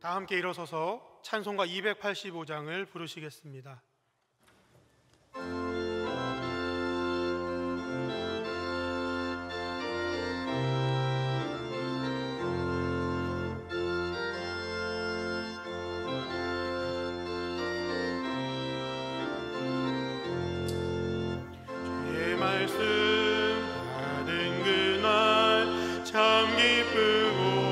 다 함께 일어서서 찬송가 285장을 부르시겠습니다. 주의 말씀 받은 그날 참 기쁘고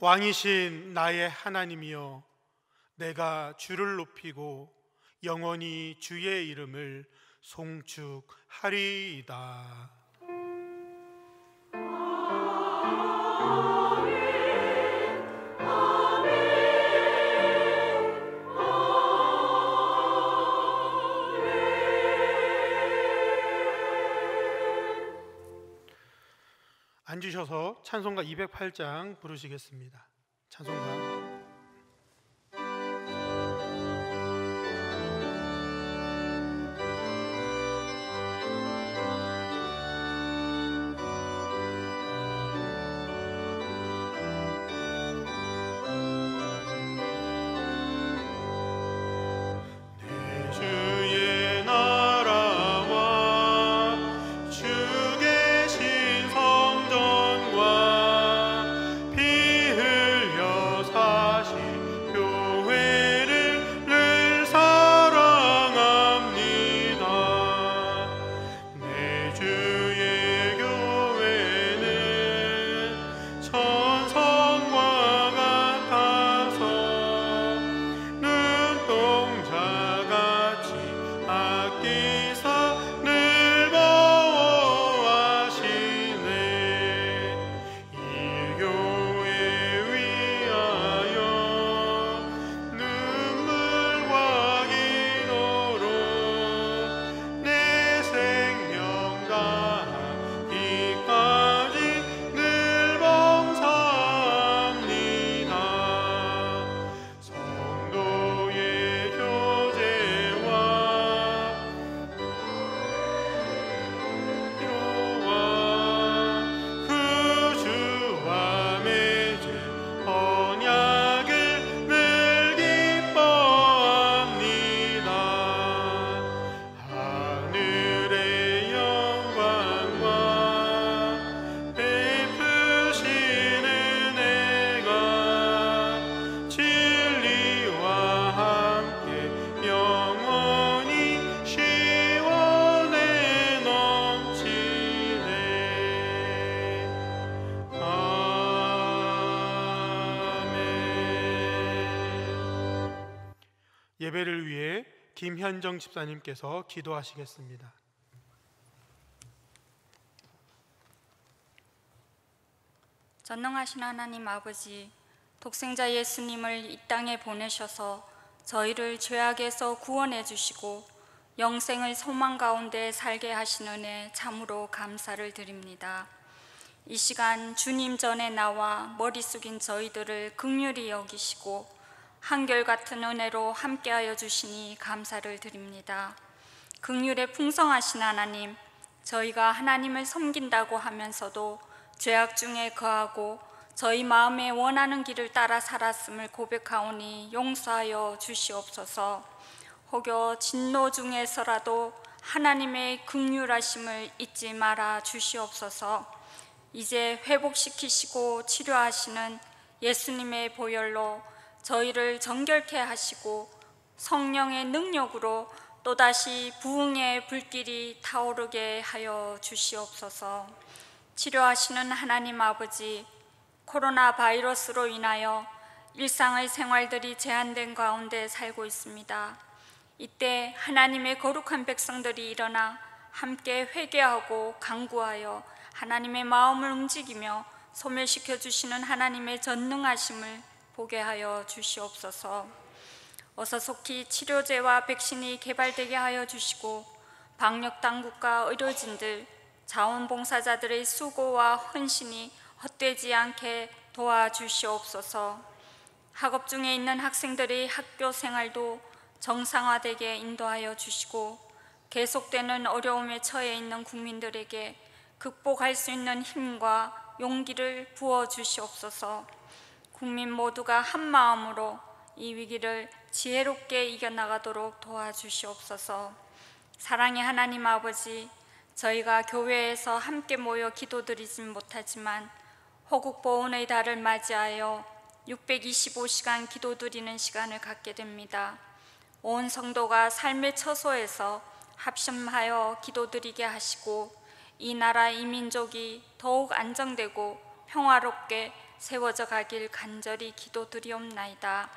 왕이신 나의 하나님이여, 내가 주를 높이고 영원히 주의 이름을 송축하리이다. 앉으셔서 찬송가 208장 부르시겠습니다. 찬송가 피 흘려 사 예배를 위해 김현정 집사님께서 기도하시겠습니다. 전능하신 하나님 아버지, 독생자 예수님을 이 땅에 보내셔서 저희를 죄악에서 구원해 주시고 영생을 소망 가운데 살게 하신 은혜 참으로 감사를 드립니다. 이 시간 주님 전에 나와 머리 숙인 저희들을 긍휼히 여기시고 한결같은 은혜로 함께하여 주시니 감사를 드립니다. 긍휼에 풍성하신 하나님, 저희가 하나님을 섬긴다고 하면서도 죄악 중에 거하고 저희 마음에 원하는 길을 따라 살았음을 고백하오니 용서하여 주시옵소서. 혹여 진노 중에서라도 하나님의 긍휼하심을 잊지 말아 주시옵소서. 이제 회복시키시고 치료하시는 예수님의 보혈로 저희를 정결케 하시고 성령의 능력으로 또다시 부흥의 불길이 타오르게 하여 주시옵소서. 치료하시는 하나님 아버지, 코로나 바이러스로 인하여 일상의 생활들이 제한된 가운데 살고 있습니다. 이때 하나님의 거룩한 백성들이 일어나 함께 회개하고 간구하여 하나님의 마음을 움직이며 소멸시켜 주시는 하나님의 전능하심을 보게 하여 주시옵소서. 어서 속히 치료제와 백신이 개발되게 하여 주시고 방역당국과 의료진들, 자원봉사자들의 수고와 헌신이 헛되지 않게 도와주시옵소서. 학업 중에 있는 학생들의 학교 생활도 정상화되게 인도하여 주시고 계속되는 어려움에 처해 있는 국민들에게 극복할 수 있는 힘과 용기를 부어주시옵소서. 국민 모두가 한 마음으로 이 위기를 지혜롭게 이겨나가도록 도와주시옵소서. 사랑의 하나님 아버지, 저희가 교회에서 함께 모여 기도드리진 못하지만 호국보훈의 달을 맞이하여 625시간 기도드리는 시간을 갖게 됩니다. 온 성도가 삶의 처소에서 합심하여 기도드리게 하시고 이 나라 이 민족이 더욱 안정되고 평화롭게 세워져 가길 간절히 기도드리옵나이다.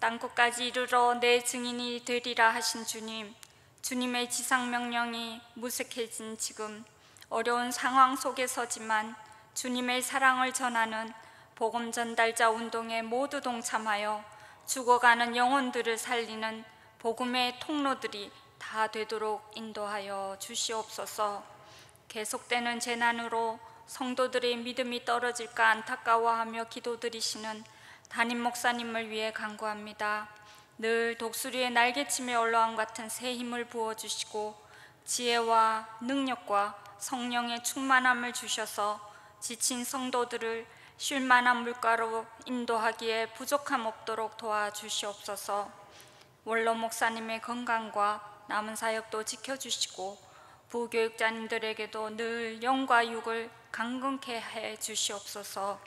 땅끝까지 이르러 내 증인이 되리라 하신 주님, 주님의 지상명령이 무색해진 지금 어려운 상황 속에서지만 주님의 사랑을 전하는 복음 전달자 운동에 모두 동참하여 죽어가는 영혼들을 살리는 복음의 통로들이 다 되도록 인도하여 주시옵소서. 계속되는 재난으로 성도들의 믿음이 떨어질까 안타까워하며 기도드리시는 담임 목사님을 위해 간구합니다. 늘 독수리의 날개침의 올라옴 같은 새 힘을 부어주시고 지혜와 능력과 성령의 충만함을 주셔서 지친 성도들을 쉴만한 물가로 인도하기에 부족함 없도록 도와주시옵소서. 원로 목사님의 건강과 남은 사역도 지켜주시고 부교육자님들에게도 늘 영과 육을 강건케 해 주시옵소서.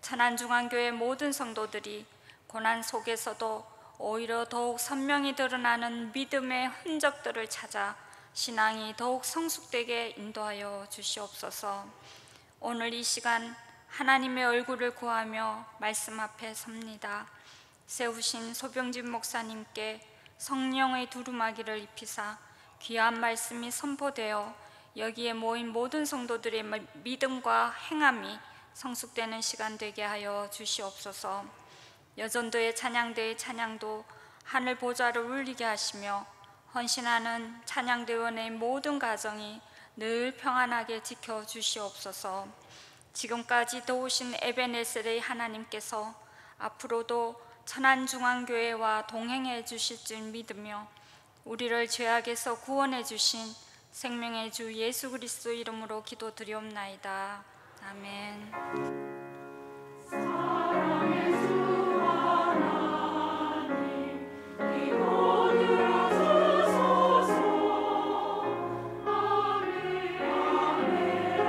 천안중앙교회 모든 성도들이 고난 속에서도 오히려 더욱 선명히 드러나는 믿음의 흔적들을 찾아 신앙이 더욱 성숙되게 인도하여 주시옵소서. 오늘 이 시간 하나님의 얼굴을 구하며 말씀 앞에 섭니다. 세우신 소병진 목사님께 성령의 두루마기를 입히사 귀한 말씀이 선포되어 여기에 모인 모든 성도들의 믿음과 행함이 성숙되는 시간 되게 하여 주시옵소서. 여전도의 찬양대의 찬양도 하늘 보좌를 울리게 하시며 헌신하는 찬양대원의 모든 가정이 늘 평안하게 지켜주시옵소서. 지금까지 도우신 에베네셀의 하나님께서 앞으로도 천안중앙교회와 동행해 주실 줄 믿으며 우리를 죄악에서 구원해 주신 생명의 주 예수 그리스도 이름으로 기도드리옵나이다. 아멘. 사랑의 주 하나님, 기도 들어주소서. 아멘, 아멘, 아멘, 아멘.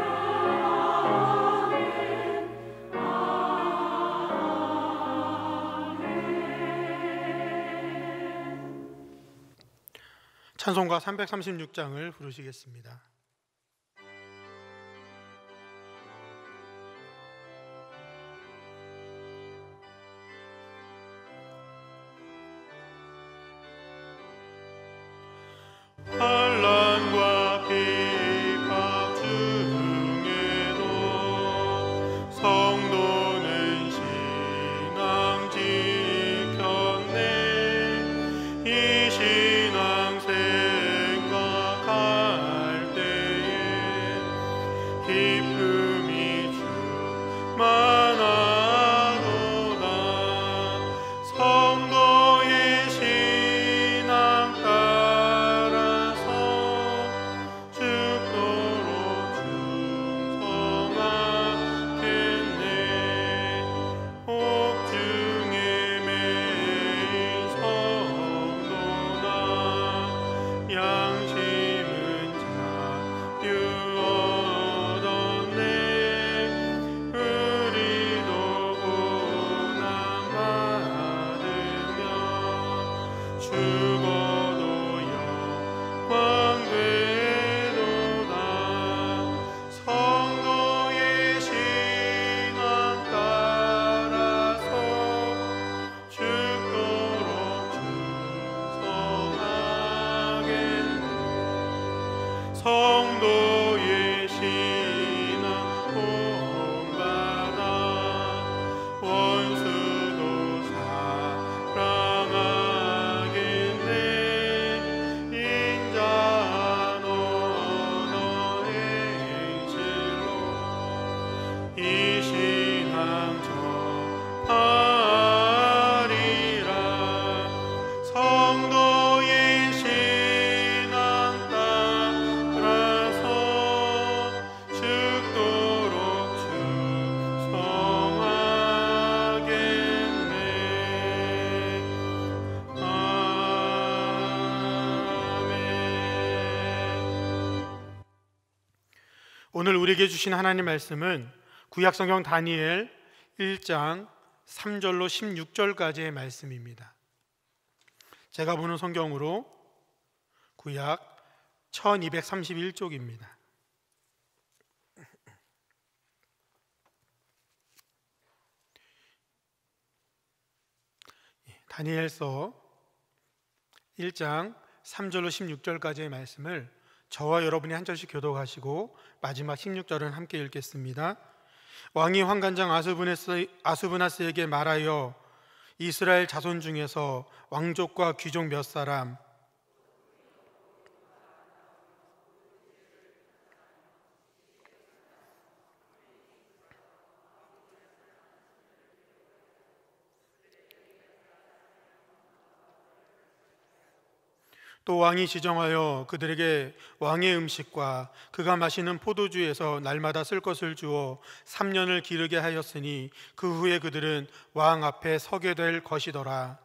찬송가 336장을 부르시겠습니다. 오늘 우리에게 주신 하나님 말씀은 구약성경 다니엘 1장 3절로 16절까지의 말씀입니다. 제가 보는 성경으로 구약 1231쪽입니다. 다니엘서 1장 3절로 16절까지의 말씀을 저와 여러분이 한 절씩 교독하시고 마지막 16절은 함께 읽겠습니다. 왕이 환관장 아스부나스에게 말하여 이스라엘 자손 중에서 왕족과 귀족 몇 사람 또 왕이 지정하여 그들에게 왕의 음식과 그가 마시는 포도주에서 날마다 쓸 것을 주어 3년을 기르게 하였으니 그 후에 그들은 왕 앞에 서게 될 것이더라.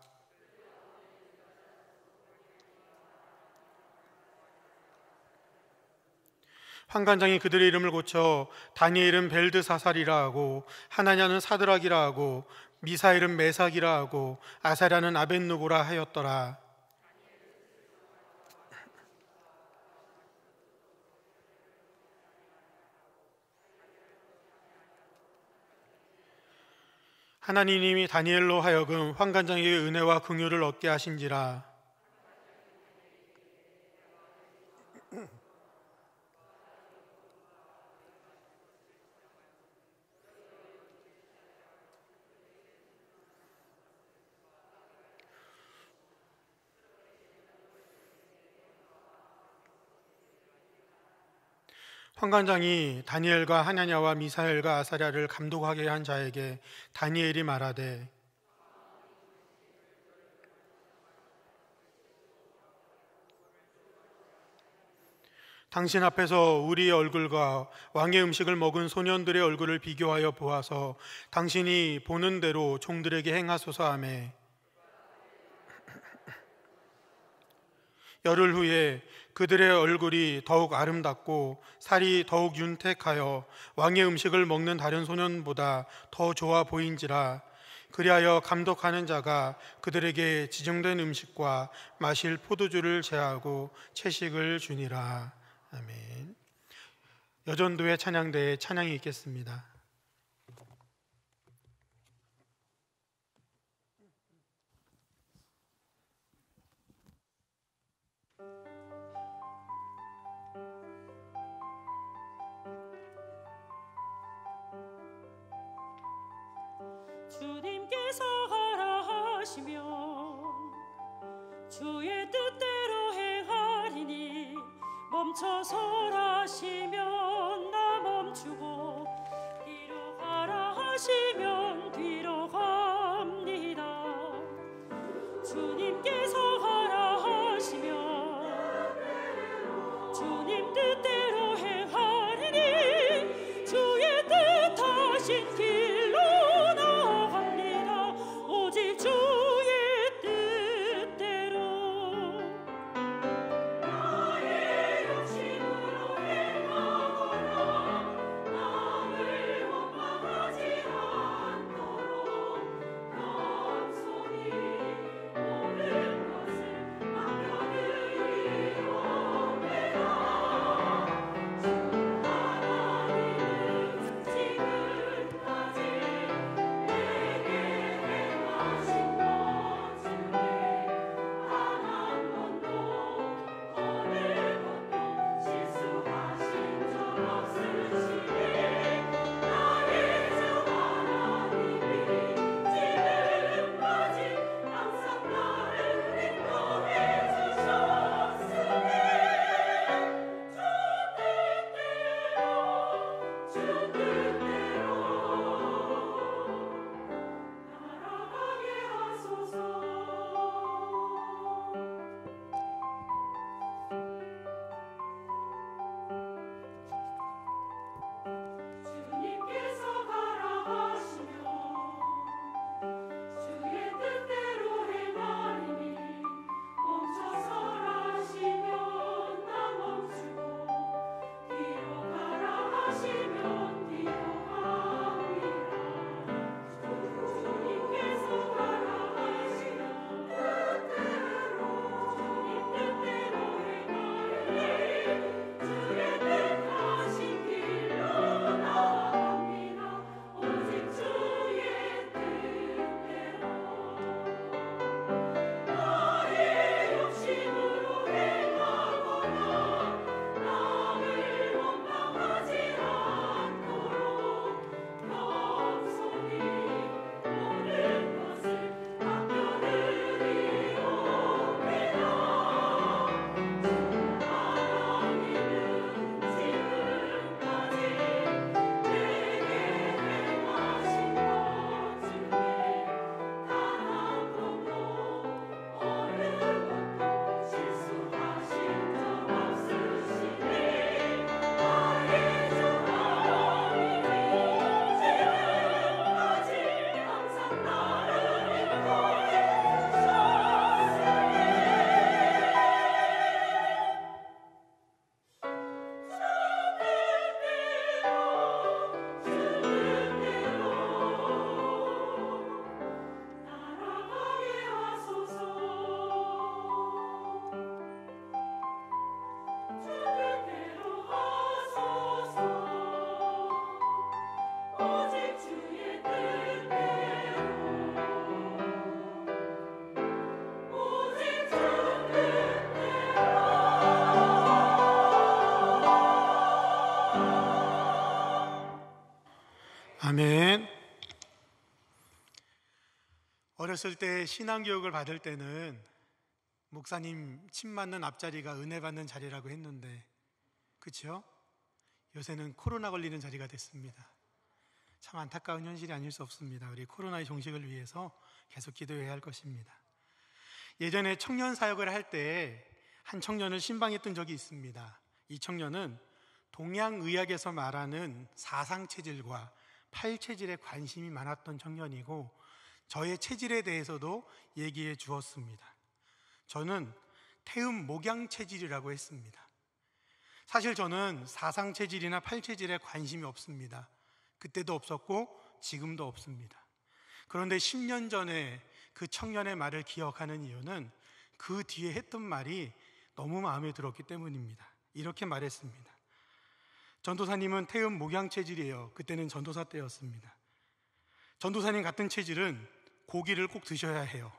환관장이 그들의 이름을 고쳐 다니엘은 벨드사살이라 하고 하나냐는 사드락이라 하고 미사엘은 메삭이라 하고 아사랴는 아벳누고라 하였더라. 하나님이 다니엘로 하여금 환관장에게 은혜와 긍휼을 얻게 하신지라. 환관장이 다니엘과 하나냐와 미사엘과 아사랴를 감독하게 한 자에게 다니엘이 말하되 당신 앞에서 우리의 얼굴과 왕의 음식을 먹은 소년들의 얼굴을 비교하여 보아서 당신이 보는 대로 종들에게 행하소서 하매 열흘 후에 그들의 얼굴이 더욱 아름답고 살이 더욱 윤택하여 왕의 음식을 먹는 다른 소년보다 더 좋아 보인지라. 그리하여 감독하는 자가 그들에게 지정된 음식과 마실 포도주를 제하고 채식을 주니라. 아멘. 여전도의 찬양대에 찬양이 있겠습니다. 주님께서 하라 하시면 주의 뜻대로 행하리니 멈춰 설하시면 나 멈추고 뒤로 가라 하시면 뒤로 갑니다. 주님께서 하라 하시면 주님 뜻대로 행하리니 주의 뜻하신 길로 오직 주의 뜻대로 나의 욕심으로 행하거나 남을 원망하지 않으리라. 어렸을 때 신앙교육을 받을 때는 목사님 침 맞는 앞자리가 은혜 받는 자리라고 했는데, 그렇죠? 요새는 코로나 걸리는 자리가 됐습니다. 참 안타까운 현실이 아닐 수 없습니다. 우리 코로나의 종식을 위해서 계속 기도해야 할 것입니다. 예전에 청년 사역을 할 때 한 청년을 신방했던 적이 있습니다. 이 청년은 동양의학에서 말하는 사상체질과 팔체질에 관심이 많았던 청년이고, 저의 체질에 대해서도 얘기해 주었습니다. 저는 태음 목양체질이라고 했습니다. 사실 저는 사상체질이나 팔체질에 관심이 없습니다. 그때도 없었고 지금도 없습니다. 그런데 10년 전에 그 청년의 말을 기억하는 이유는 그 뒤에 했던 말이 너무 마음에 들었기 때문입니다. 이렇게 말했습니다. 전도사님은 태음 목양체질이에요. 그때는 전도사 때였습니다. 전도사님 같은 체질은 고기를 꼭 드셔야 해요.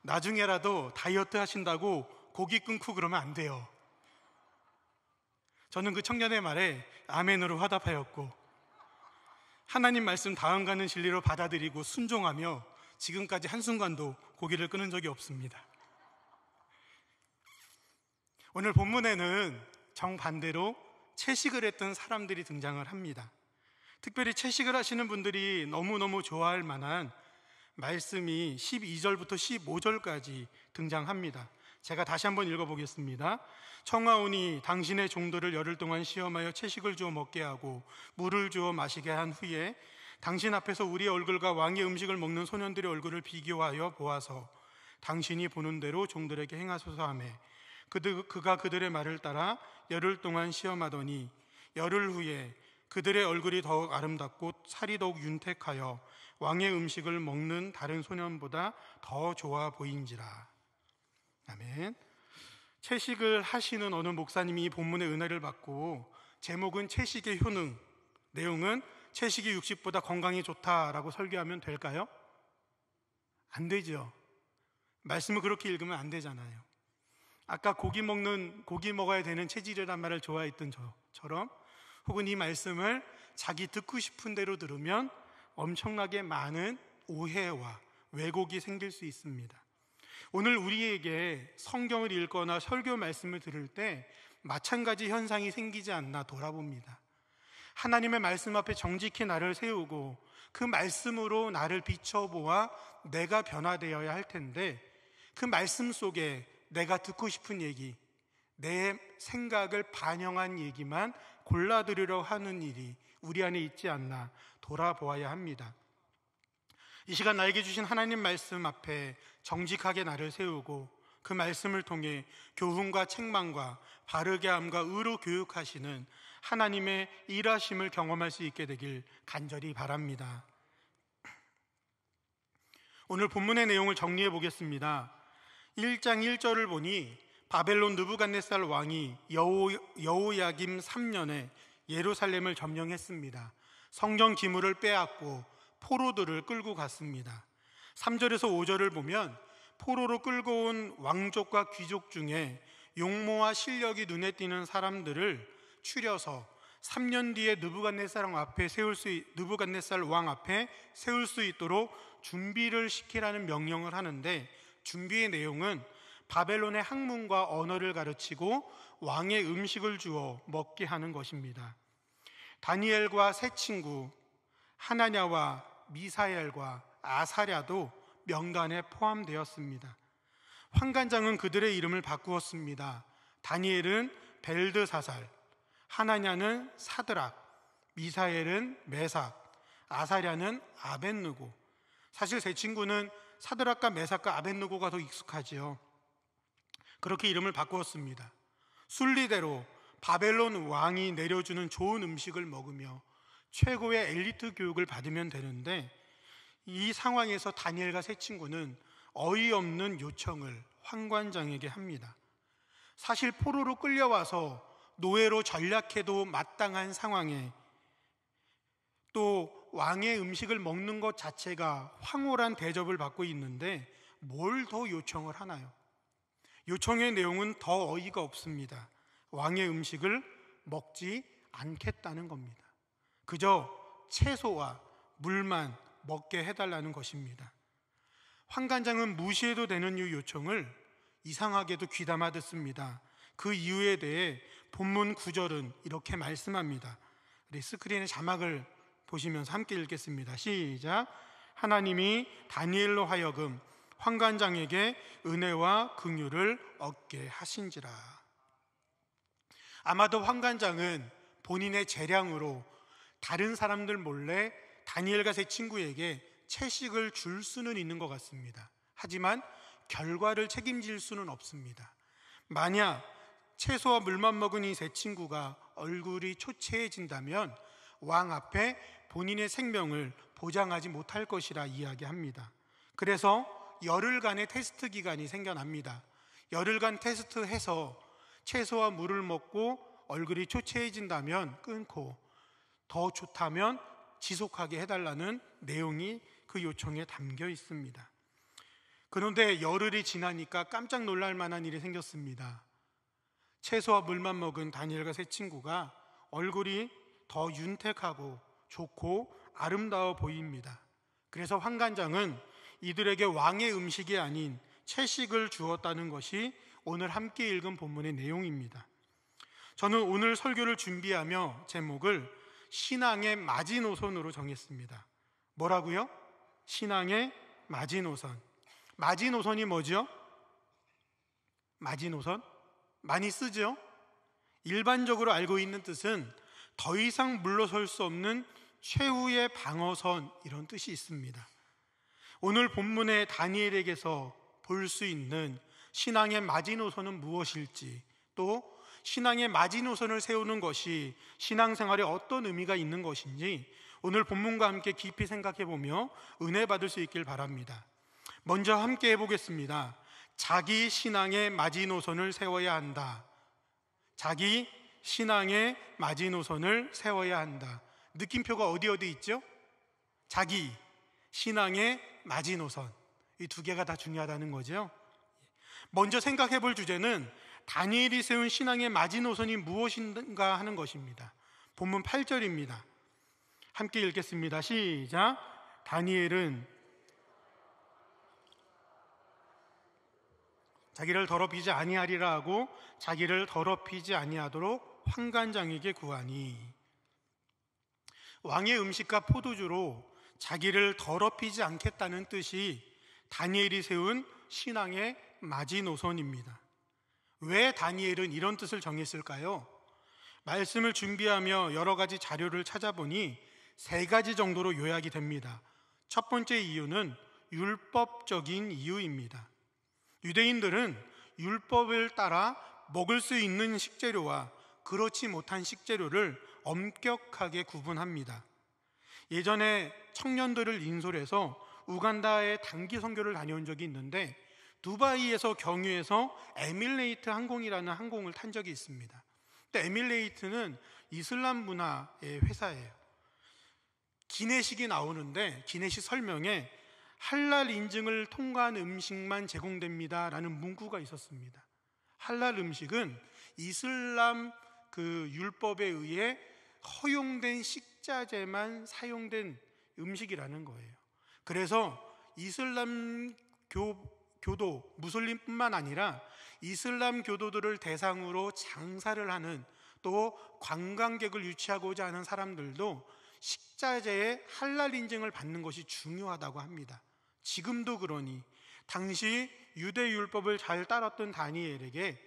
나중에라도 다이어트 하신다고 고기 끊고 그러면 안 돼요. 저는 그 청년의 말에 아멘으로 화답하였고, 하나님 말씀 다음 가는 진리로 받아들이고 순종하며 지금까지 한순간도 고기를 끊은 적이 없습니다. 오늘 본문에는 정반대로 채식을 했던 사람들이 등장을 합니다. 특별히 채식을 하시는 분들이 너무너무 좋아할 만한 말씀이 12절부터 15절까지 등장합니다. 제가 다시 한번 읽어보겠습니다. 청하오니 당신의 종들을 열흘 동안 시험하여 채식을 주어 먹게 하고 물을 주어 마시게 한 후에 당신 앞에서 우리의 얼굴과 왕의 음식을 먹는 소년들의 얼굴을 비교하여 보아서 당신이 보는 대로 종들에게 행하소서 하매, 그가 그들의 말을 따라 열흘 동안 시험하더니 열흘 후에 그들의 얼굴이 더욱 아름답고 살이 더욱 윤택하여 왕의 음식을 먹는 다른 소년보다 더 좋아 보인지라. 아멘. 채식을 하시는 어느 목사님이 이 본문의 은혜를 받고 제목은 채식의 효능, 내용은 채식이 육식보다 건강에 좋다라고 설교하면 될까요? 안 되죠. 말씀을 그렇게 읽으면 안 되잖아요. 아까 고기 먹어야 되는 체질이란 말을 좋아했던 저처럼, 혹은 이 말씀을 자기 듣고 싶은 대로 들으면 엄청나게 많은 오해와 왜곡이 생길 수 있습니다. 오늘 우리에게 성경을 읽거나 설교 말씀을 들을 때 마찬가지 현상이 생기지 않나 돌아봅니다. 하나님의 말씀 앞에 정직히 나를 세우고 그 말씀으로 나를 비춰보아 내가 변화되어야 할 텐데, 그 말씀 속에 내가 듣고 싶은 얘기, 내 생각을 반영한 얘기만 골라들으려 하는 일이 우리 안에 있지 않나 돌아보아야 합니다. 이 시간 나에게 주신 하나님 말씀 앞에 정직하게 나를 세우고 그 말씀을 통해 교훈과 책망과 바르게 함과 의로 교육하시는 하나님의 일하심을 경험할 수 있게 되길 간절히 바랍니다. 오늘 본문의 내용을 정리해 보겠습니다. 1장 1절을 보니 바벨론 느부갓네살 왕이 여호야김 3년에 예루살렘을 점령했습니다. 성전 기물을 빼앗고 포로들을 끌고 갔습니다. 3절에서 5절을 보면 포로로 끌고 온 왕족과 귀족 중에 용모와 실력이 눈에 띄는 사람들을 추려서 3년 뒤에 느부갓네살 왕 앞에 세울 수 있도록 준비를 시키라는 명령을 하는데, 준비의 내용은 바벨론의 학문과 언어를 가르치고 왕의 음식을 주어 먹게 하는 것입니다. 다니엘과 세 친구 하나냐와 미사엘과 아사랴도 명단에 포함되었습니다. 환관장은 그들의 이름을 바꾸었습니다. 다니엘은 벨드사살, 하나냐는 사드락, 미사엘은 메삭, 아사랴는 아벳느고. 사실 세 친구는 사드락과 메삭과 아벳느고가 더 익숙하지요. 그렇게 이름을 바꾸었습니다. 순리대로 바벨론 왕이 내려주는 좋은 음식을 먹으며 최고의 엘리트 교육을 받으면 되는데, 이 상황에서 다니엘과 세 친구는 어이없는 요청을 환관장에게 합니다. 사실 포로로 끌려와서 노예로 전락해도 마땅한 상황에 또 왕의 음식을 먹는 것 자체가 황홀한 대접을 받고 있는데 뭘 더 요청을 하나요? 요청의 내용은 더 어이가 없습니다. 왕의 음식을 먹지 않겠다는 겁니다. 그저 채소와 물만 먹게 해달라는 것입니다. 환관장은 무시해도 되는 이 요청을 이상하게도 귀담아 듣습니다. 그 이유에 대해 본문 9절은 이렇게 말씀합니다. 우리 스크린에 자막을 보시면서 함께 읽겠습니다. 시작. 하나님이 다니엘로 하여금 환관장에게 은혜와 긍휼을 얻게 하신지라. 아마도 환관장은 본인의 재량으로 다른 사람들 몰래 다니엘과 세 친구에게 채식을 줄 수는 있는 것 같습니다. 하지만 결과를 책임질 수는 없습니다. 만약 채소와 물만 먹은 이 세 친구가 얼굴이 초췌해진다면 왕 앞에 본인의 생명을 보장하지 못할 것이라 이야기합니다. 그래서 열흘간의 테스트 기간이 생겨납니다. 열흘간 테스트해서 채소와 물을 먹고 얼굴이 초췌해진다면 끊고, 더 좋다면 지속하게 해달라는 내용이 그 요청에 담겨 있습니다. 그런데 열흘이 지나니까 깜짝 놀랄 만한 일이 생겼습니다. 채소와 물만 먹은 다니엘과 세 친구가 얼굴이 더 윤택하고 좋고 아름다워 보입니다. 그래서 환관장은 이들에게 왕의 음식이 아닌 채식을 주었다는 것이 오늘 함께 읽은 본문의 내용입니다. 저는 오늘 설교를 준비하며 제목을 신앙의 마지노선으로 정했습니다. 뭐라고요? 신앙의 마지노선. 마지노선이 뭐죠? 마지노선? 많이 쓰죠? 일반적으로 알고 있는 뜻은 더 이상 물러설 수 없는 최후의 방어선, 이런 뜻이 있습니다. 오늘 본문의 다니엘에게서 볼 수 있는 신앙의 마지노선은 무엇일지, 또 신앙의 마지노선을 세우는 것이 신앙생활에 어떤 의미가 있는 것인지 오늘 본문과 함께 깊이 생각해보며 은혜 받을 수 있길 바랍니다. 먼저 함께 해보겠습니다. 자기 신앙의 마지노선을 세워야 한다. 자기 신앙의 마지노선을 세워야 한다. 느낌표가 어디 있죠? 자기 신앙의 마지노선, 이 두 개가 다 중요하다는 거죠. 먼저 생각해 볼 주제는 다니엘이 세운 신앙의 마지노선이 무엇인가 하는 것입니다. 본문 8절입니다. 함께 읽겠습니다. 시작. 다니엘은 자기를 더럽히지 아니하리라 하고 자기를 더럽히지 아니하도록 환관장에게 구하니. 왕의 음식과 포도주로 자기를 더럽히지 않겠다는 뜻이 다니엘이 세운 신앙의 마지노선입니다. 왜 다니엘은 이런 뜻을 정했을까요? 말씀을 준비하며 여러 가지 자료를 찾아보니 세 가지 정도로 요약이 됩니다. 첫 번째 이유는 율법적인 이유입니다. 유대인들은 율법을 따라 먹을 수 있는 식재료와 그렇지 못한 식재료를 엄격하게 구분합니다. 예전에 청년들을 인솔해서 우간다에 단기 선교를 다녀온 적이 있는데 두바이에서 경유해서 에밀레이트 항공이라는 항공을 탄 적이 있습니다. 근데 에밀레이트는 이슬람 문화의 회사예요. 기내식이 나오는데 기내식 설명에 할랄 인증을 통과한 음식만 제공됩니다 라는 문구가 있었습니다. 할랄 음식은 이슬람 그 율법에 의해 허용된 식자재만 사용된 음식이라는 거예요. 그래서 이슬람 교도, 무슬림뿐만 아니라 이슬람 교도들을 대상으로 장사를 하는, 또 관광객을 유치하고자 하는 사람들도 식자재의 할랄 인증을 받는 것이 중요하다고 합니다. 지금도 그러니 당시 유대 율법을 잘 따랐던 다니엘에게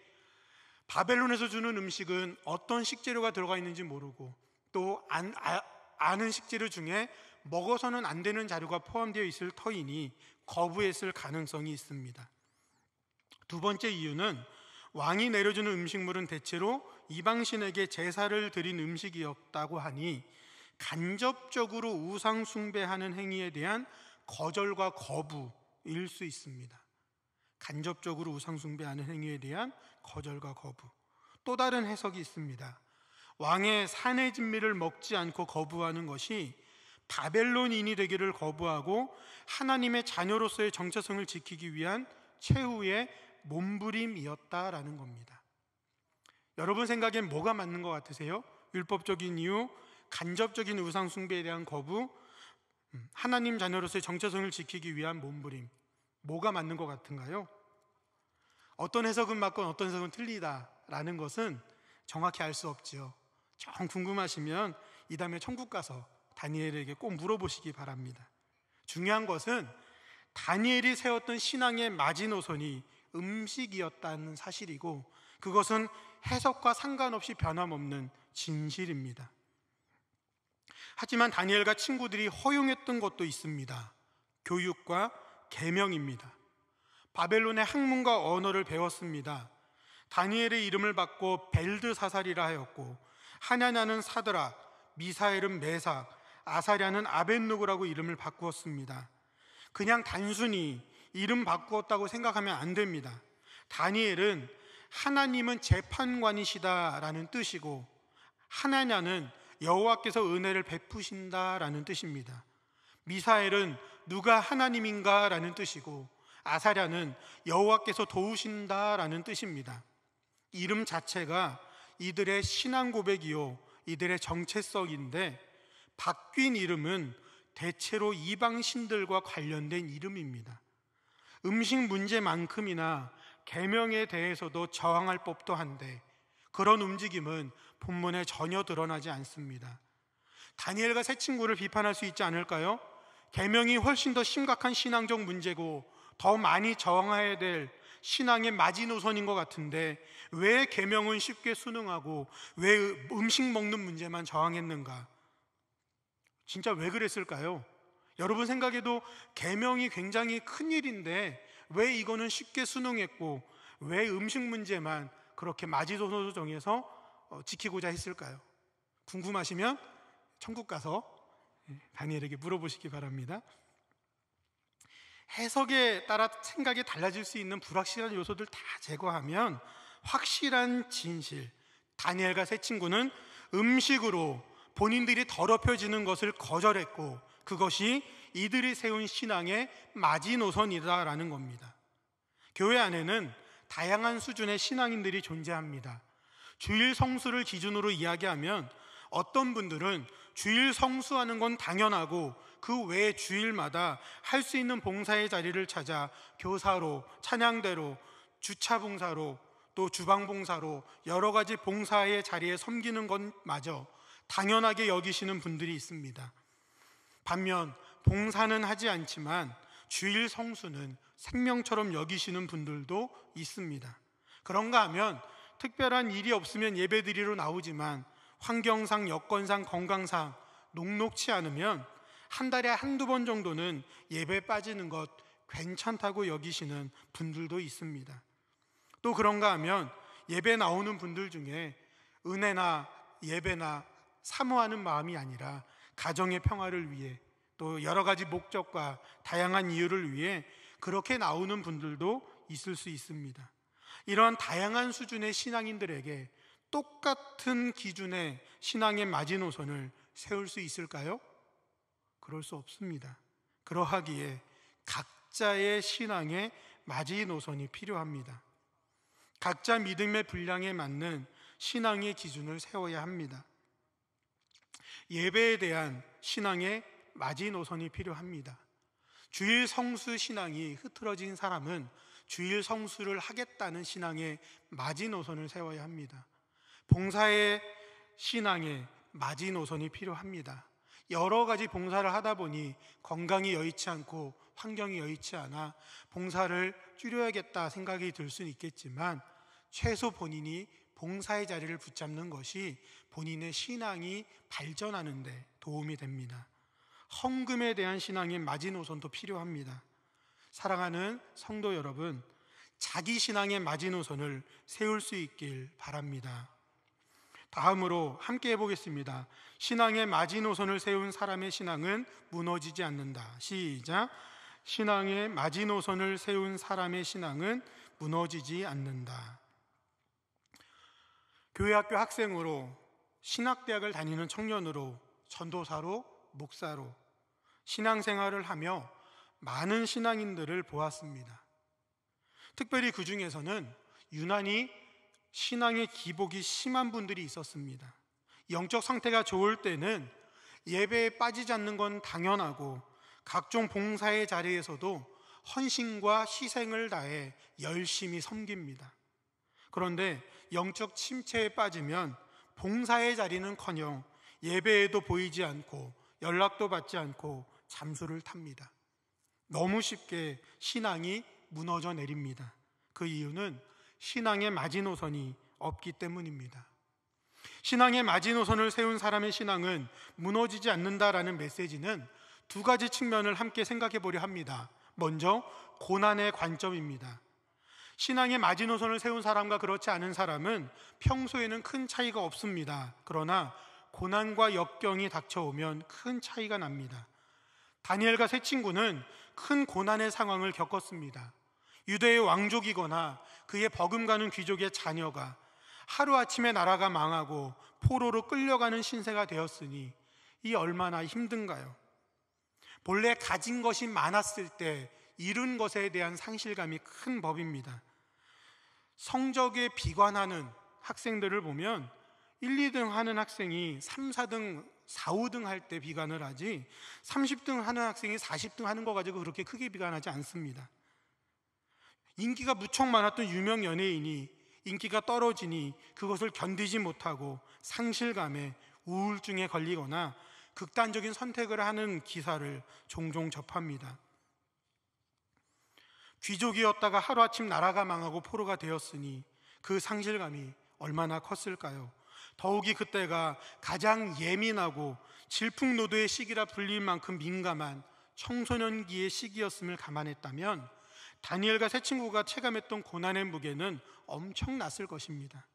바벨론에서 주는 음식은 어떤 식재료가 들어가 있는지 모르고, 또 아는 식재료 중에 먹어서는 안 되는 자료가 포함되어 있을 터이니 거부했을 가능성이 있습니다. 두 번째 이유는 왕이 내려주는 음식물은 대체로 이방신에게 제사를 드린 음식이었다고 하니 간접적으로 우상 숭배하는 행위에 대한 거절과 거부일 수 있습니다. 간접적으로 우상 숭배하는 행위에 대한 거절과 거부. 또 다른 해석이 있습니다. 왕의 산의 진미를 먹지 않고 거부하는 것이 바벨론인이 되기를 거부하고 하나님의 자녀로서의 정체성을 지키기 위한 최후의 몸부림이었다라는 겁니다. 여러분 생각엔 뭐가 맞는 것 같으세요? 율법적인 이유, 간접적인 우상 숭배에 대한 거부, 하나님 자녀로서의 정체성을 지키기 위한 몸부림, 뭐가 맞는 것 같은가요? 어떤 해석은 맞건 어떤 해석은 틀리다라는 것은 정확히 알 수 없지요. 정 궁금하시면 이 다음에 천국 가서 다니엘에게 꼭 물어보시기 바랍니다. 중요한 것은 다니엘이 세웠던 신앙의 마지노선이 음식이었다는 사실이고, 그것은 해석과 상관없이 변함없는 진실입니다. 하지만 다니엘과 친구들이 허용했던 것도 있습니다. 교육과 계명입니다. 바벨론의 학문과 언어를 배웠습니다. 다니엘의 이름을 받고 벨드사살이라 하였고, 하냐냐는 사드락, 미사엘은 메삭, 아사랴는 아벳누고라고 이름을 바꾸었습니다. 그냥 단순히 이름 바꾸었다고 생각하면 안 됩니다. 다니엘은 하나님은 재판관이시다라는 뜻이고, 하나냐는 여호와께서 은혜를 베푸신다라는 뜻입니다. 미사엘은 누가 하나님인가라는 뜻이고, 아사랴는 여호와께서 도우신다라는 뜻입니다. 이름 자체가 이들의 신앙 고백이요, 이들의 정체성인데, 바뀐 이름은 대체로 이방 신들과 관련된 이름입니다. 음식 문제만큼이나 계명에 대해서도 저항할 법도 한데, 그런 움직임은 본문에 전혀 드러나지 않습니다. 다니엘과 세 친구를 비판할 수 있지 않을까요? 계명이 훨씬 더 심각한 신앙적 문제고 더 많이 저항해야 될 신앙의 마지노선인 것 같은데, 왜 계명은 쉽게 순응하고 왜 음식 먹는 문제만 저항했는가? 진짜 왜 그랬을까요? 여러분 생각에도 계명이 굉장히 큰 일인데 왜 이거는 쉽게 순응했고 왜 음식 문제만 그렇게 마지노선으로 정해서 지키고자 했을까요? 궁금하시면 천국 가서 다니엘에게 물어보시기 바랍니다. 해석에 따라 생각이 달라질 수 있는 불확실한 요소들 다 제거하면 확실한 진실, 다니엘과 세 친구는 음식으로 본인들이 더럽혀지는 것을 거절했고, 그것이 이들이 세운 신앙의 마지노선이다라는 겁니다. 교회 안에는 다양한 수준의 신앙인들이 존재합니다. 주일 성수를 기준으로 이야기하면 어떤 분들은 주일 성수하는 건 당연하고 그 외에 주일마다 할 수 있는 봉사의 자리를 찾아 교사로, 찬양대로, 주차봉사로, 또 주방봉사로 여러 가지 봉사의 자리에 섬기는 것마저 당연하게 여기시는 분들이 있습니다. 반면 봉사는 하지 않지만 주일 성수는 생명처럼 여기시는 분들도 있습니다. 그런가 하면 특별한 일이 없으면 예배드리러 나오지만 환경상, 여건상, 건강상 녹록치 않으면 한 달에 한두 번 정도는 예배 빠지는 것 괜찮다고 여기시는 분들도 있습니다. 또 그런가 하면 예배 나오는 분들 중에 은혜나 예배나 사모하는 마음이 아니라 가정의 평화를 위해, 또 여러 가지 목적과 다양한 이유를 위해 그렇게 나오는 분들도 있을 수 있습니다. 이런 다양한 수준의 신앙인들에게 똑같은 기준의 신앙의 마지노선을 세울 수 있을까요? 그럴 수 없습니다. 그러하기에 각자의 신앙의 마지노선이 필요합니다. 각자 믿음의 분량에 맞는 신앙의 기준을 세워야 합니다. 예배에 대한 신앙의 마지노선이 필요합니다. 주일 성수 신앙이 흐트러진 사람은 주일 성수를 하겠다는 신앙의 마지노선을 세워야 합니다. 봉사의 신앙의 마지노선이 필요합니다. 여러 가지 봉사를 하다 보니 건강이 여의치 않고 환경이 여의치 않아 봉사를 줄여야겠다 생각이 들 수는 있겠지만, 최소 본인이 봉사의 자리를 붙잡는 것이 본인의 신앙이 발전하는 데 도움이 됩니다. 헌금에 대한 신앙의 마지노선도 필요합니다. 사랑하는 성도 여러분, 자기 신앙의 마지노선을 세울 수 있길 바랍니다. 다음으로 함께 해보겠습니다. 신앙의 마지노선을 세운 사람의 신앙은 무너지지 않는다. 시작. 신앙의 마지노선을 세운 사람의 신앙은 무너지지 않는다. 교회학교 학생으로, 신학대학을 다니는 청년으로, 전도사로, 목사로 신앙생활을 하며 많은 신앙인들을 보았습니다. 특별히 그 중에서는 유난히 신앙의 기복이 심한 분들이 있었습니다. 영적 상태가 좋을 때는 예배에 빠지지 않는 건 당연하고 각종 봉사의 자리에서도 헌신과 희생을 다해 열심히 섬깁니다. 그런데 영적 침체에 빠지면 봉사의 자리는커녕 예배에도 보이지 않고 연락도 받지 않고 잠수를 탑니다. 너무 쉽게 신앙이 무너져 내립니다. 그 이유는 신앙의 마지노선이 없기 때문입니다. 신앙의 마지노선을 세운 사람의 신앙은 무너지지 않는다라는 메시지는 두 가지 측면을 함께 생각해 보려 합니다. 먼저 고난의 관점입니다. 신앙의 마지노선을 세운 사람과 그렇지 않은 사람은 평소에는 큰 차이가 없습니다. 그러나 고난과 역경이 닥쳐오면 큰 차이가 납니다. 다니엘과 세 친구는 큰 고난의 상황을 겪었습니다. 유대의 왕족이거나 그의 버금가는 귀족의 자녀가 하루아침에 나라가 망하고 포로로 끌려가는 신세가 되었으니 이 얼마나 힘든가요? 본래 가진 것이 많았을 때 잃은 것에 대한 상실감이 큰 법입니다. 성적에 비관하는 학생들을 보면 1, 2등 하는 학생이 3, 4등, 4, 5등 할 때 비관을 하지 30등 하는 학생이 40등 하는 거 가지고 그렇게 크게 비관하지 않습니다. 인기가 무척 많았던 유명 연예인이 인기가 떨어지니 그것을 견디지 못하고 상실감에 우울증에 걸리거나 극단적인 선택을 하는 기사를 종종 접합니다. 귀족이었다가 하루아침 나라가 망하고 포로가 되었으니 그 상실감이 얼마나 컸을까요? 더욱이 그때가 가장 예민하고 질풍노도의 시기라 불릴 만큼 민감한 청소년기의 시기였음을 감안했다면 다니엘과 세 친구가 체감했던 고난의 무게는 엄청났을 것입니다.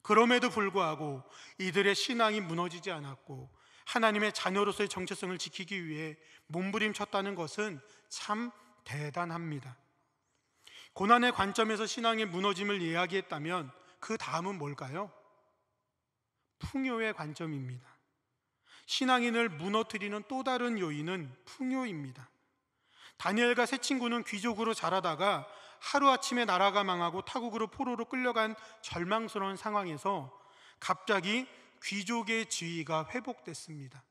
그럼에도 불구하고 이들의 신앙이 무너지지 않았고 하나님의 자녀로서의 정체성을 지키기 위해 몸부림쳤다는 것은 참 대단합니다. 고난의 관점에서 신앙의 무너짐을 이야기했다면 그 다음은 뭘까요? 풍요의 관점입니다. 신앙인을 무너뜨리는 또 다른 요인은 풍요입니다. 다니엘과 세 친구는 귀족으로 자라다가 하루아침에 나라가 망하고 타국으로 포로로 끌려간 절망스러운 상황에서 갑자기 귀족의 지위가 회복됐습니다.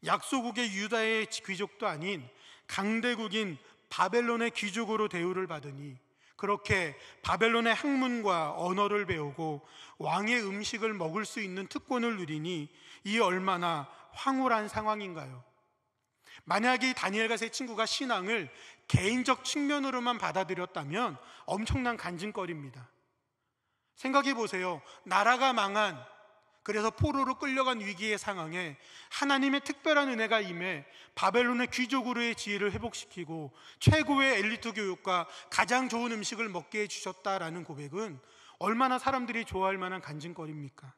약소국의 유다의 귀족도 아닌 강대국인 바벨론의 귀족으로 대우를 받으니 그렇게 바벨론의 학문과 언어를 배우고 왕의 음식을 먹을 수 있는 특권을 누리니 이 얼마나 황홀한 상황인가요? 만약에 이 다니엘과 세 친구가 신앙을 개인적 측면으로만 받아들였다면 엄청난 간증거리입니다. 생각해 보세요. 나라가 망한, 그래서 포로로 끌려간 위기의 상황에 하나님의 특별한 은혜가 임해 바벨론의 귀족으로의 지위를 회복시키고 최고의 엘리트 교육과 가장 좋은 음식을 먹게 해주셨다라는 고백은 얼마나 사람들이 좋아할 만한 간증거리입니까?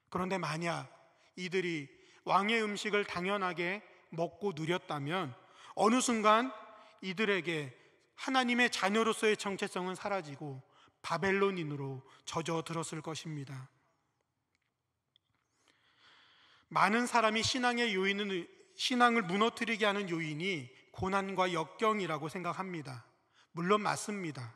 그런데 만약 이들이 왕의 음식을 당연하게 먹고 누렸다면 어느 순간 이들에게 하나님의 자녀로서의 정체성은 사라지고 바벨론인으로 젖어들었을 것입니다. 많은 사람이 신앙을 무너뜨리게 하는 요인이 고난과 역경이라고 생각합니다. 물론 맞습니다.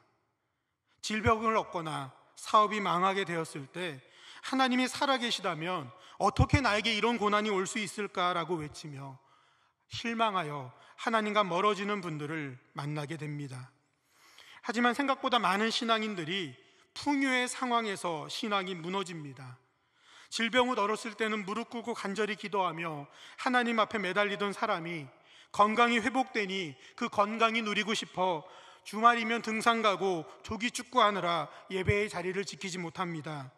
질병을 얻거나 사업이 망하게 되었을 때 하나님이 살아계시다면 어떻게 나에게 이런 고난이 올 수 있을까라고 외치며 실망하여 하나님과 멀어지는 분들을 만나게 됩니다. 하지만 생각보다 많은 신앙인들이 풍요의 상황에서 신앙이 무너집니다. 질병을 얻었을 때는 무릎 꿇고 간절히 기도하며 하나님 앞에 매달리던 사람이 건강이 회복되니 그 건강이 누리고 싶어 주말이면 등산 가고 조기 축구하느라 예배의 자리를 지키지 못합니다.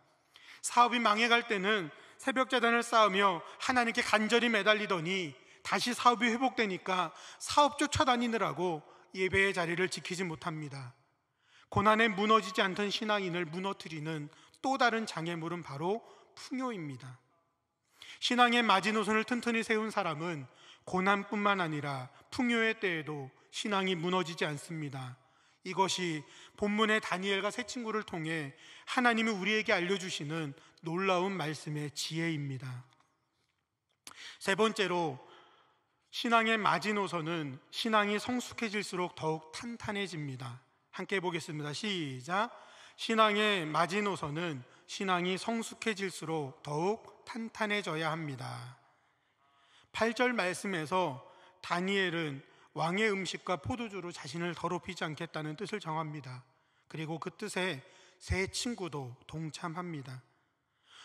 사업이 망해갈 때는 새벽자단을 쌓으며 하나님께 간절히 매달리더니 다시 사업이 회복되니까 사업 쫓아다니느라고 예배의 자리를 지키지 못합니다. 고난에 무너지지 않던 신앙인을 무너뜨리는 또 다른 장애물은 바로 풍요입니다. 신앙의 마지노선을 튼튼히 세운 사람은 고난뿐만 아니라 풍요의 때에도 신앙이 무너지지 않습니다. 이것이 본문의 다니엘과 세 친구를 통해 하나님이 우리에게 알려주시는 놀라운 말씀의 지혜입니다. 세 번째로, 신앙의 마지노선은 신앙이 성숙해질수록 더욱 탄탄해집니다. 함께 보겠습니다. 시작. 신앙의 마지노선은 신앙이 성숙해질수록 더욱 탄탄해져야 합니다. 8절 말씀에서 다니엘은 왕의 음식과 포도주로 자신을 더럽히지 않겠다는 뜻을 정합니다. 그리고 그 뜻에 세 친구도 동참합니다.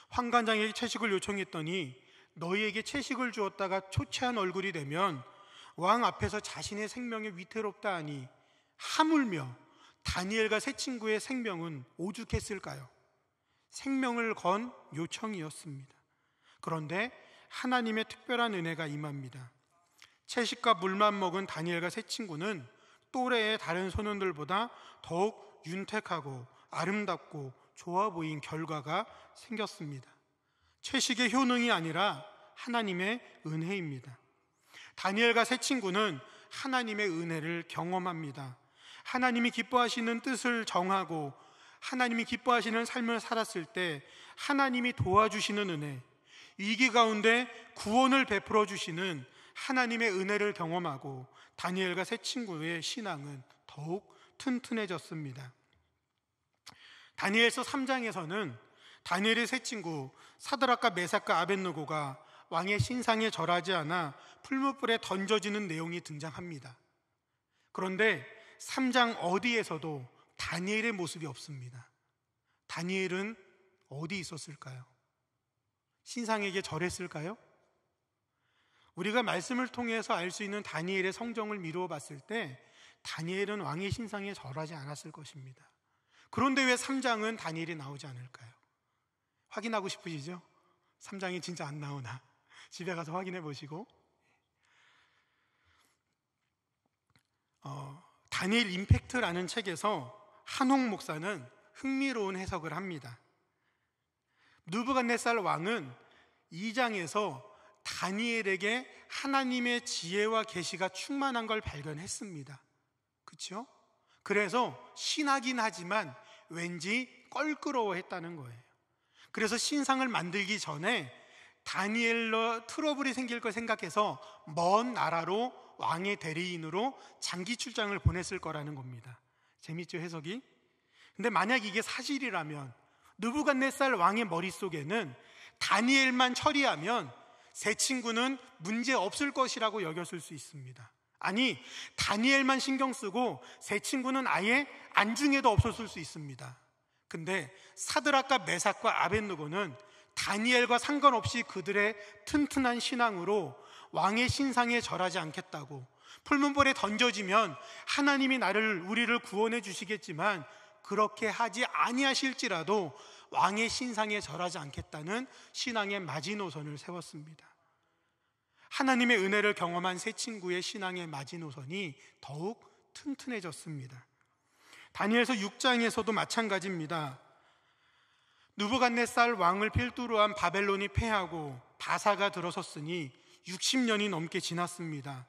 환관장에게 채식을 요청했더니 너희에게 채식을 주었다가 초췌한 얼굴이 되면 왕 앞에서 자신의 생명이 위태롭다 하니 하물며 다니엘과 세 친구의 생명은 오죽했을까요? 생명을 건 요청이었습니다. 그런데 하나님의 특별한 은혜가 임합니다. 채식과 물만 먹은 다니엘과 세 친구는 또래의 다른 소년들보다 더욱 윤택하고 아름답고 좋아 보인 결과가 생겼습니다. 채식의 효능이 아니라 하나님의 은혜입니다. 다니엘과 세 친구는 하나님의 은혜를 경험합니다. 하나님이 기뻐하시는 뜻을 정하고 하나님이 기뻐하시는 삶을 살았을 때 하나님이 도와주시는 은혜, 위기 가운데 구원을 베풀어 주시는 하나님의 은혜를 경험하고 다니엘과 세 친구의 신앙은 더욱 튼튼해졌습니다. 다니엘서 3장에서는 다니엘의 세 친구 사드락과 메삭과 아벳느고가 왕의 신상에 절하지 않아 풀무불에 던져지는 내용이 등장합니다. 그런데 3장 어디에서도 다니엘의 모습이 없습니다. 다니엘은 어디 있었을까요? 신상에게 절했을까요? 우리가 말씀을 통해서 알 수 있는 다니엘의 성정을 미루어 봤을 때 다니엘은 왕의 신상에 절하지 않았을 것입니다. 그런데 왜 3장은 다니엘이 나오지 않을까요? 확인하고 싶으시죠? 3장이 진짜 안 나오나 집에 가서 확인해 보시고, 다니엘 임팩트라는 책에서 한홍 목사는 흥미로운 해석을 합니다. 느부갓네살 왕은 2장에서 다니엘에게 하나님의 지혜와 계시가 충만한 걸 발견했습니다. 그렇죠? 그래서 신하긴 하지만 왠지 껄끄러워했다는 거예요. 그래서 신상을 만들기 전에 다니엘로 트러블이 생길 걸 생각해서 먼 나라로 왕의 대리인으로 장기 출장을 보냈을 거라는 겁니다. 재밌죠, 해석이? 근데 만약 이게 사실이라면 느부갓네살 왕의 머릿속에는 다니엘만 처리하면 세 친구는 문제 없을 것이라고 여겼을 수 있습니다. 아니, 다니엘만 신경 쓰고 세 친구는 아예 안중에도 없었을 수 있습니다. 근데 사드락과 메삭과 아벳느고는 다니엘과 상관없이 그들의 튼튼한 신앙으로 왕의 신상에 절하지 않겠다고, 풀문벌에 던져지면 하나님이 우리를 구원해 주시겠지만 그렇게 하지 아니하실지라도 왕의 신상에 절하지 않겠다는 신앙의 마지노선을 세웠습니다. 하나님의 은혜를 경험한 세 친구의 신앙의 마지노선이 더욱 튼튼해졌습니다. 다니엘서 6장에서도 마찬가지입니다. 느부갓네살 왕을 필두로 한 바벨론이 패하고 바사가 들어섰으니 60년이 넘게 지났습니다.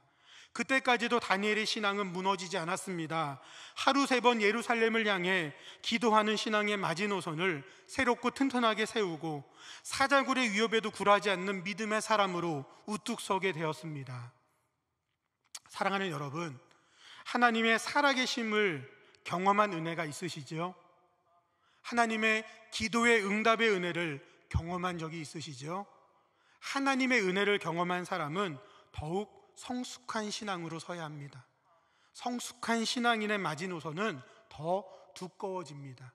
그때까지도 다니엘의 신앙은 무너지지 않았습니다. 하루 3번 예루살렘을 향해 기도하는 신앙의 마지노선을 새롭고 튼튼하게 세우고 사자굴의 위협에도 굴하지 않는 믿음의 사람으로 우뚝 서게 되었습니다. 사랑하는 여러분, 하나님의 살아계심을 경험한 은혜가 있으시죠? 하나님의 기도의 응답의 은혜를 경험한 적이 있으시죠? 하나님의 은혜를 경험한 사람은 더욱 성숙한 신앙으로 서야 합니다. 성숙한 신앙인의 마지노선은 더 두꺼워집니다.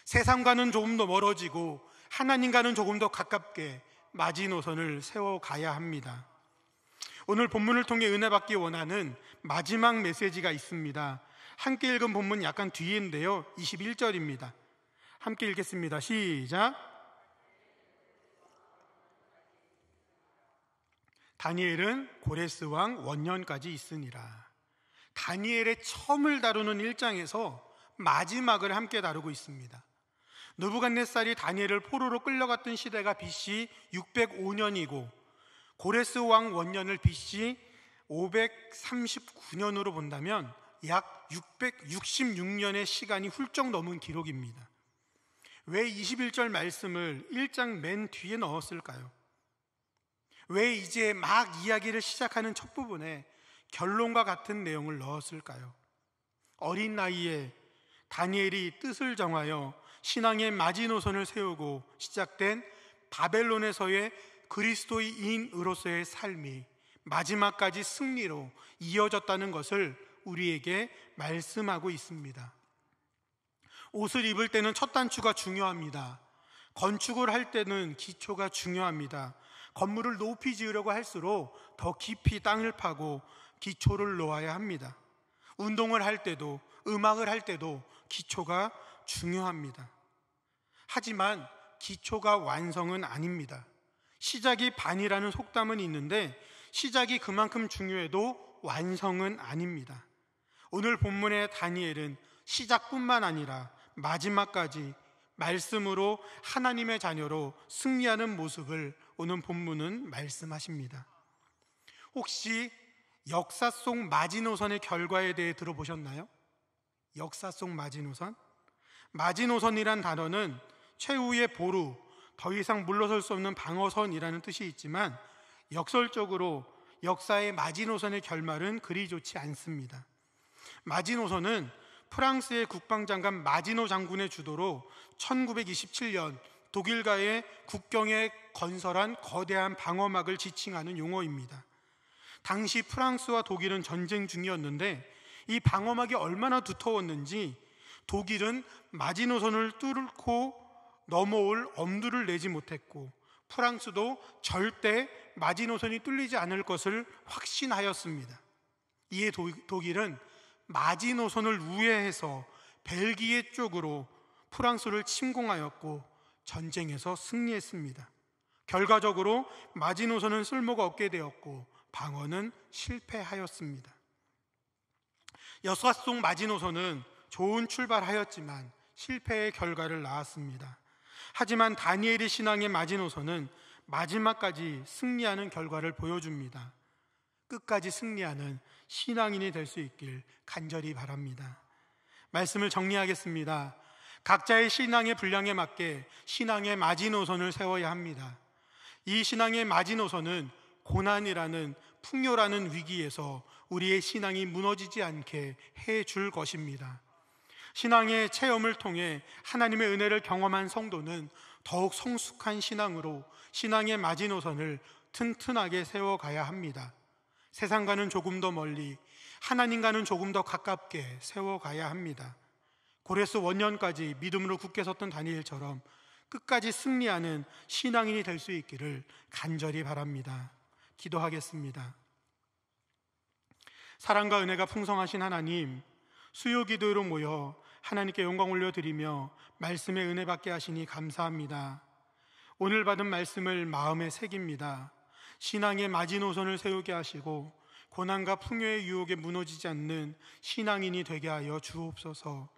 세상과는 조금 더 멀어지고 하나님과는 조금 더 가깝게 마지노선을 세워가야 합니다. 오늘 본문을 통해 은혜 받기 원하는 마지막 메시지가 있습니다. 함께 읽은 본문 약간 뒤인데요, 21절입니다. 함께 읽겠습니다. 시작. 다니엘은 고레스 왕 원년까지 있으니라. 다니엘의 처음을 다루는 1장에서 마지막을 함께 다루고 있습니다. 느부갓네살이 다니엘을 포로로 끌려갔던 시대가 BC 605년이고 고레스 왕 원년을 BC 539년으로 본다면 약 666년의 시간이 훌쩍 넘은 기록입니다. 왜 21절 말씀을 1장 맨 뒤에 넣었을까요? 왜 이제 막 이야기를 시작하는 첫 부분에 결론과 같은 내용을 넣었을까요? 어린 나이에 다니엘이 뜻을 정하여 신앙의 마지노선을 세우고 시작된 바벨론에서의 그리스도인으로서의 삶이 마지막까지 승리로 이어졌다는 것을 우리에게 말씀하고 있습니다. 옷을 입을 때는 첫 단추가 중요합니다. 건축을 할 때는 기초가 중요합니다. 건물을 높이 지으려고 할수록 더 깊이 땅을 파고 기초를 놓아야 합니다. 운동을 할 때도, 음악을 할 때도 기초가 중요합니다. 하지만 기초가 완성은 아닙니다. 시작이 반이라는 속담은 있는데 시작이 그만큼 중요해도 완성은 아닙니다. 오늘 본문의 다니엘은 시작뿐만 아니라 마지막까지 말씀으로 하나님의 자녀로 승리하는 모습을 오늘 본문은 말씀하십니다. 혹시 역사 속 마지노선의 결과에 대해 들어보셨나요? 역사 속 마지노선? 마지노선이란 단어는 최후의 보루, 더 이상 물러설 수 없는 방어선이라는 뜻이 있지만 역설적으로 역사의 마지노선의 결말은 그리 좋지 않습니다. 마지노선은 프랑스의 국방장관 마지노 장군의 주도로 1927년 독일과의 국경에 건설한 거대한 방어막을 지칭하는 용어입니다. 당시 프랑스와 독일은 전쟁 중이었는데 이 방어막이 얼마나 두터웠는지 독일은 마지노선을 뚫고 넘어올 엄두를 내지 못했고 프랑스도 절대 마지노선이 뚫리지 않을 것을 확신하였습니다. 이에 독일은 마지노선을 우회해서 벨기에 쪽으로 프랑스를 침공하였고 전쟁에서 승리했습니다. 결과적으로 마지노선은 쓸모가 없게 되었고 방어는 실패하였습니다. 역사 속 마지노선은 좋은 출발하였지만 실패의 결과를 낳았습니다. 하지만 다니엘의 신앙의 마지노선은 마지막까지 승리하는 결과를 보여줍니다. 끝까지 승리하는 신앙인이 될 수 있길 간절히 바랍니다. 말씀을 정리하겠습니다. 각자의 신앙의 분량에 맞게 신앙의 마지노선을 세워야 합니다. 이 신앙의 마지노선은 고난이라는 풍요라는 위기에서 우리의 신앙이 무너지지 않게 해줄 것입니다. 신앙의 체험을 통해 하나님의 은혜를 경험한 성도는 더욱 성숙한 신앙으로 신앙의 마지노선을 튼튼하게 세워가야 합니다. 세상과는 조금 더 멀리, 하나님과는 조금 더 가깝게 세워가야 합니다. 고레스 원년까지 믿음으로 굳게 섰던 다니엘처럼 끝까지 승리하는 신앙인이 될 수 있기를 간절히 바랍니다. 기도하겠습니다. 사랑과 은혜가 풍성하신 하나님, 수요 기도로 모여 하나님께 영광 올려드리며 말씀의 은혜 받게 하시니 감사합니다. 오늘 받은 말씀을 마음에 새깁니다. 신앙의 마지노선을 세우게 하시고 고난과 풍요의 유혹에 무너지지 않는 신앙인이 되게 하여 주옵소서.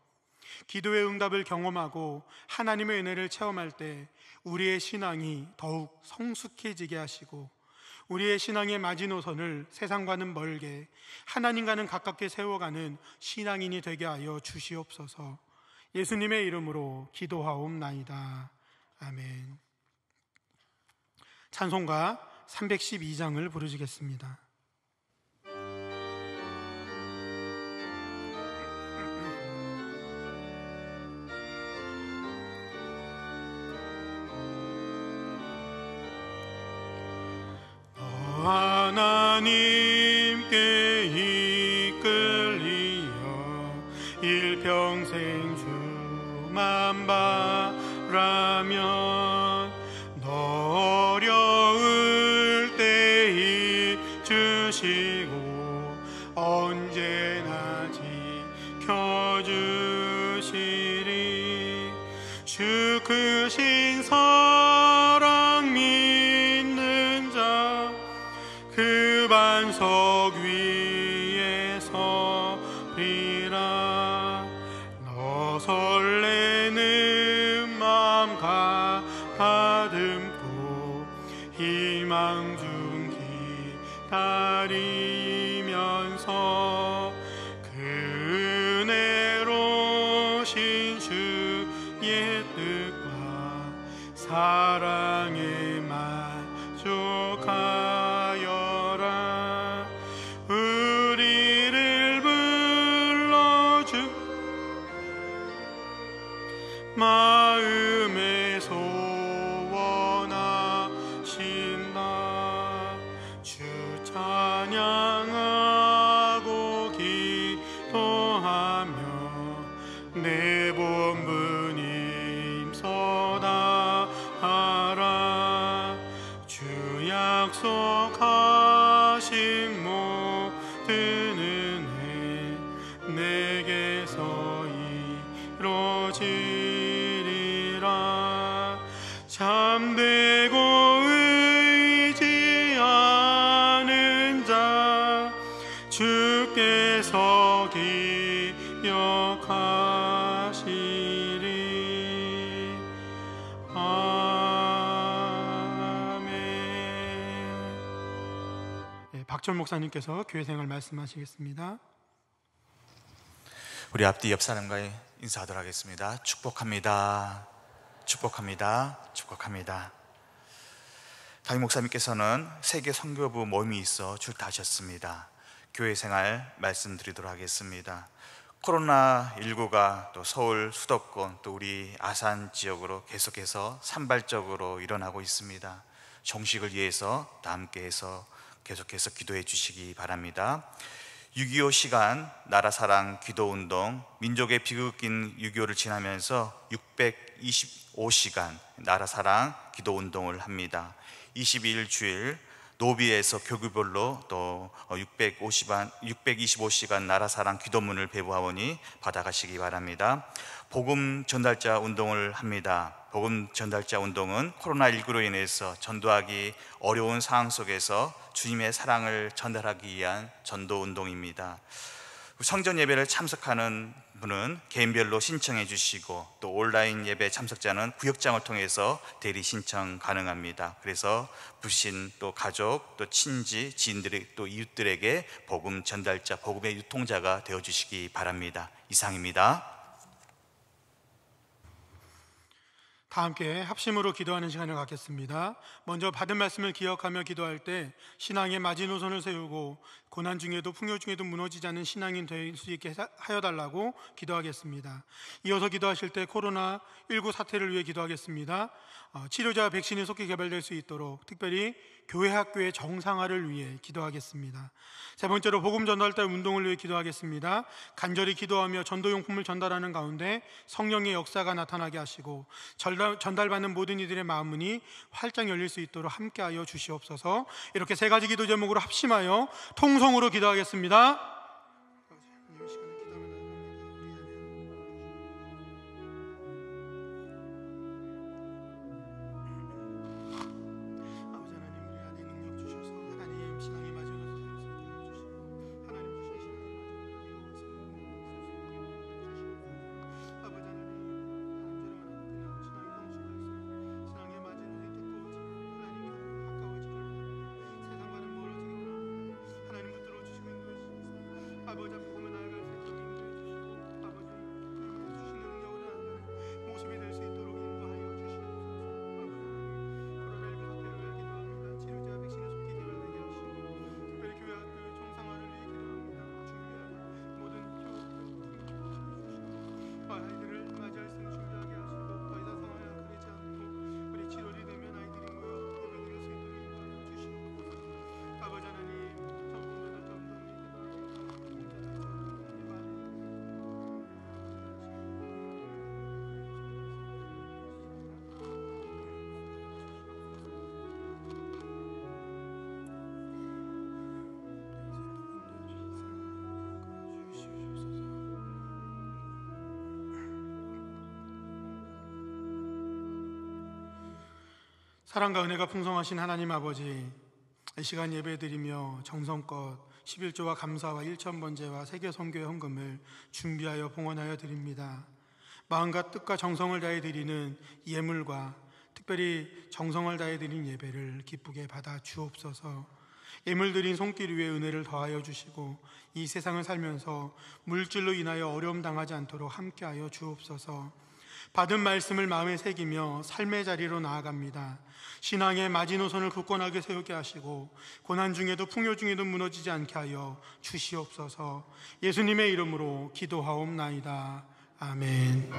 기도의 응답을 경험하고 하나님의 은혜를 체험할 때 우리의 신앙이 더욱 성숙해지게 하시고 우리의 신앙의 마지노선을 세상과는 멀게 하나님과는 가깝게 세워가는 신앙인이 되게 하여 주시옵소서. 예수님의 이름으로 기도하옵나이다. 아멘. 찬송가 312장을 부르시겠습니다. 하나님께 이끌리어 일평생 주만 바라면 어려울 때 주시고 언제나 지켜주시리. 주 크신 사랑 믿는 자 그 반석 위에 서리라. 너 설레는 마음 가다듬고 희망 중 기다리면서 그 은혜로 신 주의 뜻과 사랑에 만족하여라. 우리를 불러주 마음에 소원하신다. 주 주께서 기억하시리. 아멘. 네, 박전 목사님께서 교회 생활 말씀하시겠습니다. 우리 앞뒤 옆 사람과 인사하도록 하겠습니다. 축복합니다. 축복합니다. 축복합니다. 담임 목사님께서는 세계 선교부 모임이 있어 출타하셨습니다. 교회 생활 말씀드리도록 하겠습니다. 코로나19가 또 서울 수도권 또 우리 아산 지역으로 계속해서 산발적으로 일어나고 있습니다. 종식을 위해서 다 함께해서 계속해서 기도해 주시기 바랍니다. 6.25 시간 나라사랑 기도운동, 민족의 비극인 6.25를 지나면서 625시간 나라사랑 기도운동을 합니다. 22일 주일 노비에서 교구별로 또 625시간 나라사랑 기도문을 배부하오니 받아가시기 바랍니다. 복음 전달자 운동을 합니다. 복음 전달자 운동은 코로나19로 인해서 전도하기 어려운 상황 속에서 주님의 사랑을 전달하기 위한 전도 운동입니다. 성전 예배를 참석하는 분은 개인별로 신청해 주시고 또 온라인 예배 참석자는 구역장을 통해서 대리 신청 가능합니다. 그래서 부신 또 가족 또 친지 지인들이 또 이웃들에게 복음 전달자 복음의 유통자가 되어 주시기 바랍니다. 이상입니다. 다 함께 합심으로 기도하는 시간을 갖겠습니다. 먼저 받은 말씀을 기억하며 기도할 때 신앙의 마지노선을 세우고 고난 중에도 풍요 중에도 무너지지 않는 신앙인 될 수 있게 하여 달라고 기도하겠습니다. 이어서 기도하실 때 코로나19 사태를 위해 기도하겠습니다. 치료자 백신이 속히 개발될 수 있도록 특별히 교회 학교의 정상화를 위해 기도하겠습니다. 세 번째로 복음 전달자 운동을 위해 기도하겠습니다. 간절히 기도하며 전도용품을 전달하는 가운데 성령의 역사가 나타나게 하시고 전달받는 모든 이들의 마음문이 활짝 열릴 수 있도록 함께하여 주시옵소서. 이렇게 세 가지 기도 제목으로 합심하여 통성으로 기도하겠습니다. 아버지 앞에 보면 나아갈 수 있도록 인도해 주시고 아버지 주시는 능력으로 나아가는 모습이 될 수 있도록 인도하여 주시옵소서. 아버지 코로나19 사태를 위해 기도합니다. 치료자 백신을 속히 개발되게 하시고 특별히 교회 학교의 정상화를 위해 기도합니다. 준비하는 모든 교육들 아이들을 맞이할 수 있는 준비하게 하시고 더 이상 상황이 악화되지 않고 우리 7월이 되면 아이들이 모여 예배드릴 수 있도록 인도하여 주시옵소서. 아버지 하나님 사랑과 은혜가 풍성하신 하나님 아버지, 이 시간 예배드리며 정성껏 11조와 감사와 1,000번제와 세계 선교의 헌금을 준비하여 봉헌하여 드립니다. 마음과 뜻과 정성을 다해 드리는 예물과 특별히 정성을 다해 드린 예배를 기쁘게 받아 주옵소서. 예물 드린 손길 위에 은혜를 더하여 주시고 이 세상을 살면서 물질로 인하여 어려움 당하지 않도록 함께하여 주옵소서. 받은 말씀을 마음에 새기며 삶의 자리로 나아갑니다. 신앙의 마지노선을 굳건하게 세우게 하시고 고난 중에도 풍요 중에도 무너지지 않게 하여 주시옵소서. 예수님의 이름으로 기도하옵나이다. 아멘.